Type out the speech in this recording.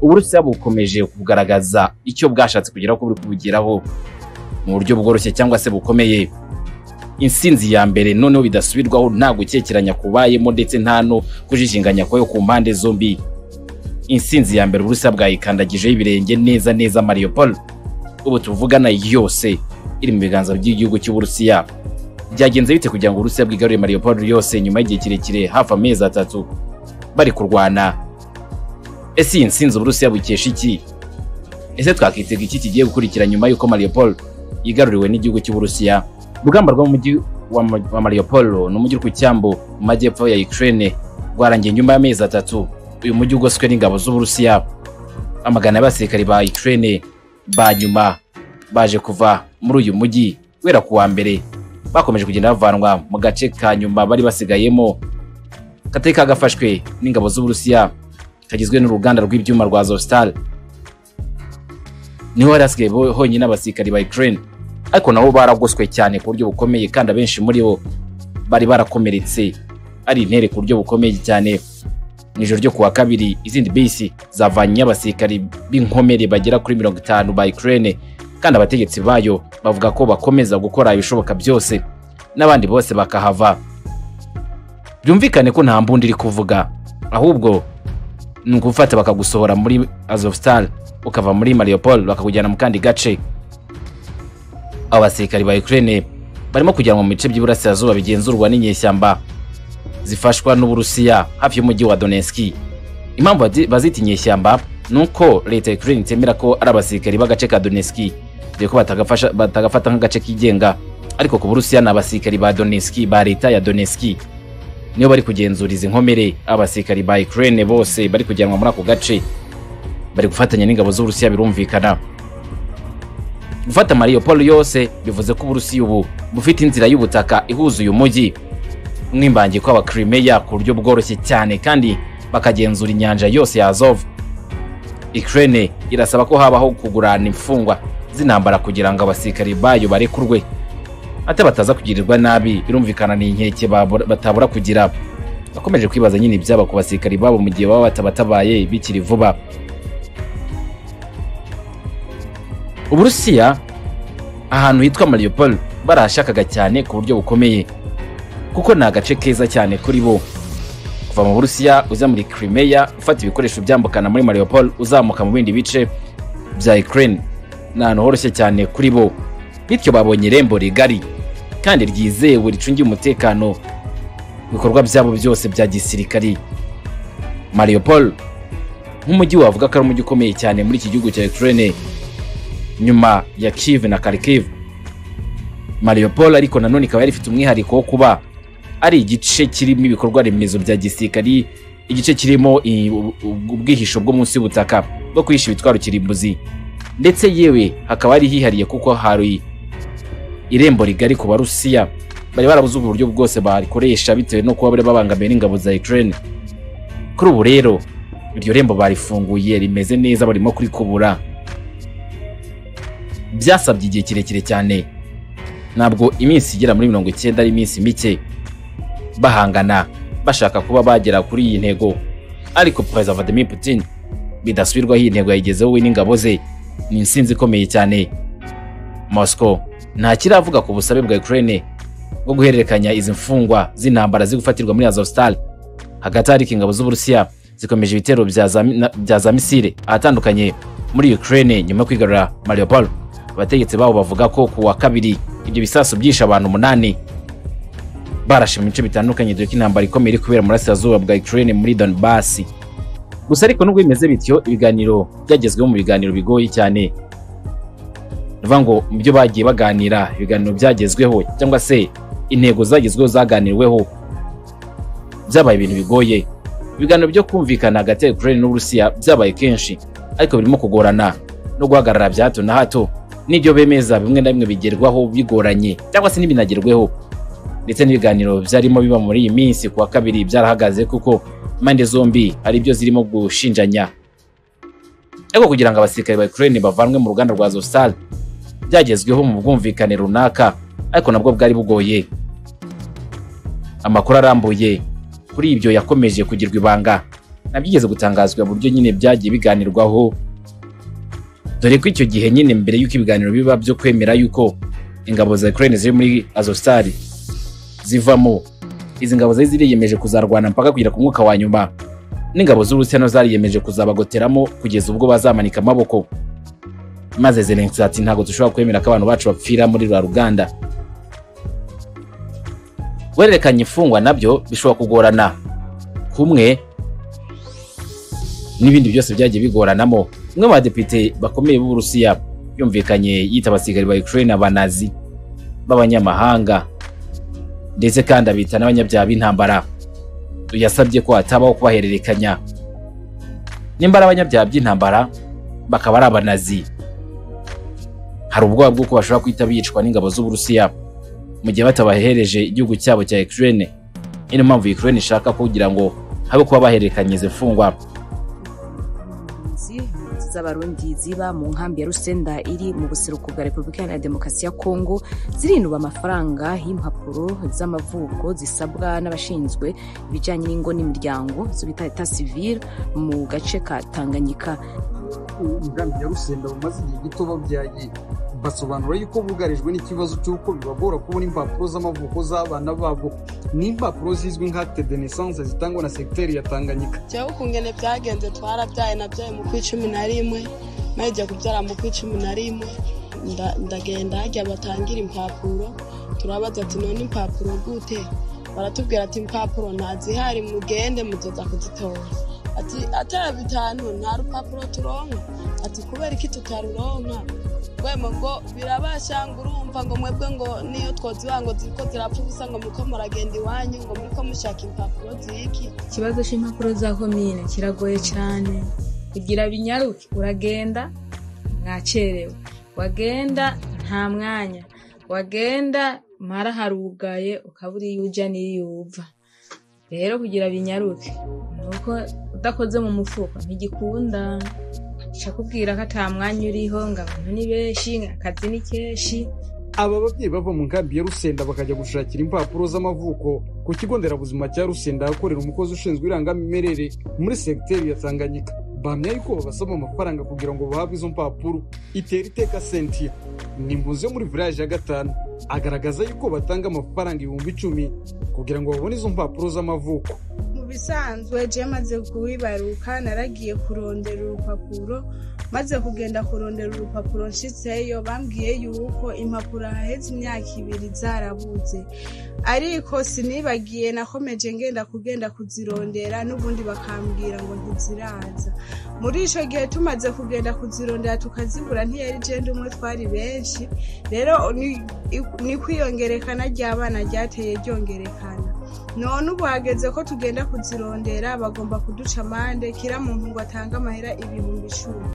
Uburusiya bukomeje kugaragaza icyo bwashatse kugira ko buri kubugeraho mu buryo bworoshye cyangwa se bukomeye. Insinzi ya mbere noneho bidasubirwaho, nta gukekeranya kubayemo ndetse nta no kujijinganya kwayo ku mpande zombi. Insinzi ya mbere Uburusiya bwayikandagijeho ibirenge neza neza Mariupol. Ubu tuvugana yose iri mu biganza by'igihugu cy'Uburusiya. Byagenze bite kugira ngo Uburusiya bwigarurire Mariupol yose nyuma y'igihe kirekire hafi amezi 3 bari kurwana? Ese iyi nsinzi Uburusiya bukesha iki? Ese twakitega iki kigiye gukurikira nyuma y'uko Mariupol yigaruriwe n'igihugu cy'Uburusiya? Urugamba rwo mu mujyi wa Mariupol ni umujyi ku cyambu mu majyepfo ya Ukraine rwarangiye nyuma y'amezi 3. Uyu mujyi ugoswe n'ingabo z'Uburusiya. Amagana y'abasirikari ba Ukraine ba nyuma baje kuva muri uyu mujyi wera kuwa mbere, bakomeje kugenda bavanwa mu gace ka nyuma bari basigayemo katari kagafashwe n'ingabo z'Uburusiya, kagizwe n'uruganda rw'ibyuma rwa Azovstal. Niho hari hasigaye honyine abasirikari ba Ukraine, ariko nabo baragoswe cyane ku buryo bukomeye kandi abenshi muri bo bari barakomeretse ari intere ku buryo bukomeye cyane. Nijoro ryo kuwa kabiri izindi bisi zavanye abasirikari b'inkomere bagera kuri 50 ba Ukraine, kandi abategetsi bayo bavuga ko bakomeza gukora ibishoboka byose n'abandi bose bakahava. Byumvikane ko nta mbundi iri kuvuga, ahubwo ni ugufata bakagusohora muri Azovstal ukava muri Mariupol bakakujyana mu kandi gace. Abasirikari ba Ukraine barimo kujyanwa mu bice by'iburasirazuba bigenzurwa n'inyeshyamba zifashwa n'Uburusiya hafi y'umujyi wa Donetsk. Impamvu bazita inyeshyamba nuko leta ya Ukraine itemera ko ari abasirikari b'agace ka Donetsk, dore ko batagafata nk'agace kigenga, ariko ku Burusiya ni abasirikari ba Donetsk ba leta ya Donetsk niyo bari kugenzuriza inkomere. Abasirikari ba Ukraine bose bari kujyanwa muri ako gace bari gufatanya n'ingabo z'Uburusiya. Birumvikana gufata Mariupol yose bivuze ko Uburusiya ubu bufite inzira y'ubutaka ihuza uyu mujyi mwimbangi kwa Crimea ku buryo bworoshye cyane, kandi bakagenzura inyanja yose ya Azov. Ukraine irasaba ko habaho kugurana imfungwa z'intambara kugira ngo abasirikari bayo barekurwe ate bataza kugirirwa nabi. Birumvikana ni inkeke batabura kugira. Bakomeje kwibaza nyine ibyaba ku basirikari babo mu gihe baba batabatabaye bikiri vuba. Uburusiya ahantu hitwa Mariupol barashakaga cyane ku buryo bukomeye, kuko ni agace keza cyane kuri bo. Kuva mu Burusiya uza muri Crimea ufata ibikoresho byambukana muri Mariupol uzamuka mu bindi bice bya Ukraine ni ahantu horoshye cyane kuri bo, bityo babonye irembo rigari kandi ryizewe ricungiye umutekano ibikorwa byabo byose bya gisirikari. Mariupol nk'umujyi wavuga ko ari umujyi ukomeye cyane muri iki gihugu cya Ukraine nyuma ya Kyiv na Kharkiv. Mariupol ariko nanone ikaba yari ifite umwihariko wo kuba ari igice kirimo ibikorwa remezo bya gisirikari, igice kirimo ubwihisho bwo munsi y'ubutaka bwo kwisha ibitwaro kirimbuzi, ndetse yewe hakaba ari hihariye kuko hari irembo rigari ku Barusiya bari barabuze uburyo bwose barikoresha bitewe no kuba bari babangamiye n'ingabo za Ukraine. Kuri ubu rero iryo rembo barifunguye rimeze neza, barimo kurikubura. Byasabye igihe kirekire cyane, ntabwo iminsi igera muri 90 ari iminsi mike bahangana bashaka kuba bagera kuri iyi ntego, ariko President Vladimir Putin bidasubirwaho iyi ntego yayigezeho we n'ingabo ze. Ni insinzi ikomeye cyane. Moscow nta kiravuga ku busabe bwa Ukraine bwo guhererekanya izi mfungwa z'intambara zigufatirwa muri Azovstal. Hagati hari ingabo z'Uburusiya zikomeje ibitero bya za misile ahatandukanye muri Ukraine nyuma yo kwigarura Mariupol. Abategetsi babo bavuga ko kuwa kabiri ibyo bisasu byisha abantu 8 barashe mu bice bitandukanye, dore ko intambara ikomeye kubera muri Burasirazuba bwa Ukraine muri Donbass. Gusa ariko nubwo bimeze bityo, ibiganiro byagezweho mu biganiro bigoye cyane. Nuvuga ngo mu byo bagiye baganira, ibiganiro byagezweho cyangwa se intego zagezweho zaganirweho byabaye ibintu bigoye. Ibiganiro byo kumvikana hagati ya Ukraine n'Uburusiya byabaye kenshi, ariko birimo kugorana no guhagarara bya hato na hato. N'ibyo bemeza bimwe na bimwe bigerwaho bigoranye cyangwa se n'ibinagerweho, ndetse n'ibiganiro byarimo biba muri iyi minsi kuwa kabiri byarahagaze kuko impande zombi ari byo zirimo gushinjanya. Ariko kugira ngo abasirikare ba Ukraine bavanwe mu ruganda rwa Azovstal byagezweho mu bwumvikane runaka, ariko nabwo bwari bugoye. Amakuru arambuye kuri ibyo yakomeje kugirwa ibanga, nabyigeze gutangazwa buryo nyine byagiye biganirwaho, dore ko icyo gihe nyine mbere y'uko ibiganiro biba byo kwemera yuko ingabo za Ukraine ziri muri Azovstal zivamo, izi ngabo zari ziriyemeje kuzarwana mpaka kugera ku mwuka wa nyuma, n'ingabo z'Uburusiya no zariyemeje kuzabagoteramo kugeza ubwo bazamanika amaboko. Maze Zelensky ati ntago dushobora kwemera ko abantu bacu bapfira muri rwa ruganda. Werekanye imfungwa nabyo bishobora kugorana kumwe n'ibindi byose byagiye bigoranamo. Umwe mu badepite bakomeye b'Uburusiya yumvikanye yita abasirikare ba Ukraine abanazi b'abanyamahanga ndetse kandi abita n'abanyabyaha b'intambara. Yasabye ko hatabaho kubahererekanya, nimba ari abanyabyaha by'intambara bakaba ari abanazi, hari ubwoba bw'uko bashobora kwita bicwa n'ingabo z'Uburusiya mu gihe batabahereje igihugu cyabo cya Ukraine. Niyo mpamvu Ukraine ishaka kugira ngo habe kuba bahererekanya izi mfungwa. Z'abarundi ziba mu nkambi ya Rusenda iri mu buseruko bwa Repubulika Iharanira Demokarasi ya Kongo zirinuba amafaranga y'impapuro z'amavuko zisabwa n'abashinzwe ibijyanye n'ingo n'imiryango zo bita Etat Civil mu gace ka Tanganyika. Inkambi ya Rusenda bamaze igihe gito babyaye, basobanura yuko bugarijwe n'ikibazo cy'uko bibagora kubona impapuro z'amavuko z'abana babo, n'impapuro zizwi nka acte de naissance zitangwa na segiteri ya Tanganyika. Cyo ukungene byagenze twarabyaye nabyaye mu 11 maze kubyara mu 11 ndagenda hajya batangira impapuro, turabaza ati none impapuro gute, baratubwira ati impapuro ntazihari mugende muzoza kuzitora. Ati atara bitanu nta rupapuro turonka, ati kubera iki tutaruronka gwemo ngo birabasha ngo urumva ngo mwebwe ngo niyo twoziba ngo ziko zirapfa ubusa ngo muko muragenda iwanyu ngo muko mushaka impapuro ziki. Ikibazo cy'impapuro za komine kiragoye cyane kugira binyaruke, uragenda mwacerewe, wagenda nta mwanya, wagenda mara harugaye ukaburi yuja niyuva. Rero kugira binyaruke nuko udakoze mu mufuko ntigikunda, shakubwira ko atamwanya uriho ngo abantu ni benshi, akazi ni keshi. Aba babyeyi bava mu nkambi ya Rusenda bakajya gushakira impapuro z'amavuko ku kigo nderabuzima cya Rusenda ahakorera umukozi ushinzwe irangamimerere muri segiteri ya Tanganyika. Bahamya yuko babasaba amafaranga kugira ngo bahabwe izo mpapuro. Itera iteka Sentia ni impunzi yo muri village ya 5, agaragaza yuko batanga amafaranga 10,000 kugira ngo babone izo mpapuro z'amavuko. Bisanzwe je maze kuwibaruka naragiye kurondera urupapuro, maze kugenda kurondera urupapuro nshitseyo bambwiye yuko impapuro haheze imyaka 2 zarabuze, ariko sinibagiye nakomeje ngenda kuzirondera n'ubundi bakambwira ngo ntiziraza. Muri ico gihe tumaze kugenda kuzirondera tukazibura ntiyari je umwe twari benshi, rero ni kwiyongerekana ry'abana ryateye ryongerekana. None ubu hageze ko tugenda kuzirondera bagomba kuduca amande, kira muntu ngo atanga amahera 10,000.